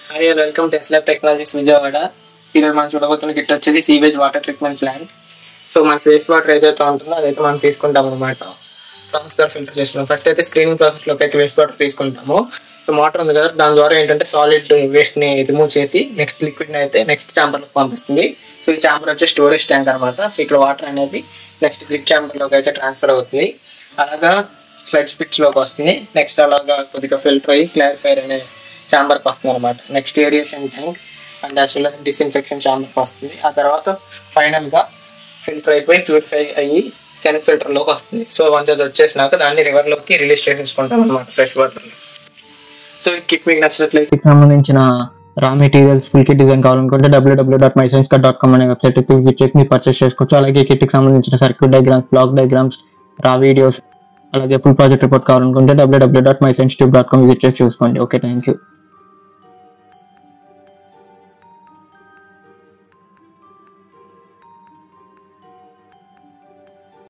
Hi and welcome to ఎస్లాబ్ technologies Vijayawada. ఈరోజు మనం చూడబోతున్న kit వచ్చేది sewage water treatment plant. So మనకి వేస్ట్ వాటర్ ఏదైతే ఉంటుందో అదైతే మనం తీసుకుంటాం అనమాట. ట్రాన్స్ఫర్ ఫిల్టర్ చేస్తున్నాం. ఫస్ట్ అయితే స్క్రీనింగ్ ప్రాసెస్లోకి అయితే వేస్ట్ వాటర్ తీసుకుంటాము. సో వాటర్ ఉంది కదా, దాని ద్వారా ఏంటంటే సాలిడ్ వేస్ట్ని రిమూవ్ చేసి నెక్స్ట్ లిక్విడ్ని అయితే నెక్స్ట్ ఛాంబర్లోకి పంపిస్తుంది. సో ఈ ఛాంబర్ వచ్చి స్టోరేజ్ ట్యాంక్ అనమాట. సో ఇక్కడ వాటర్ అనేది నెక్స్ట్ గ్రిడ్ ఛాంబర్లోకి అయితే ట్రాన్స్ఫర్ అవుతుంది. అలాగా స్లెడ్జ్ పిట్స్లోకి వస్తుంది. నెక్స్ట్ అలాగా కొద్దిగా ఫిల్టర్ అయ్యి క్లారిఫైర్ అనే ఛాంబర్కి వస్తుంది అనమాట. Next aeration tank and as well as disinfection ఛాంబర్కి వస్తుంది. ఆ తర్వాత ఫైనల్గా ఫిల్టర్ అయిపోయి ప్యూరిఫై అయ్యి సెన్ ఫిల్టర్లోకి వస్తుంది. సో వన్స్ అది వచ్చేసినాక దాన్ని రివర్లోకి రిలీజ్ చేసేసుకుంటాం అనమాట ఫ్రెష్ వాటర్ని. సో ఈ కిట్ మీకు నచ్చినట్లయితే సంబంధించిన రా మెటీరియల్స్ ఫుల్ కిట్ డిజైన్ కావాలనుకుంటే www.myscience.com అనే వెబ్సైట్ విజిట్ చేసి మీరు పర్చేస్ చేసుకోవచ్చు. అలాగే ఈ కిట్కి సంబంధించిన సర్క్యూట్ డయాగ్రామ్స్, బ్లాక్ డయాగ్రామ్స్, రా వీడియోస్, అలాగే ఫుల్ ప్రాజెక్ట్ రిపోర్ట్ కావాలనుకుంటే www.mysciencetube.com విజిట్ చేసి చూసుకోండి. Okay, thank you.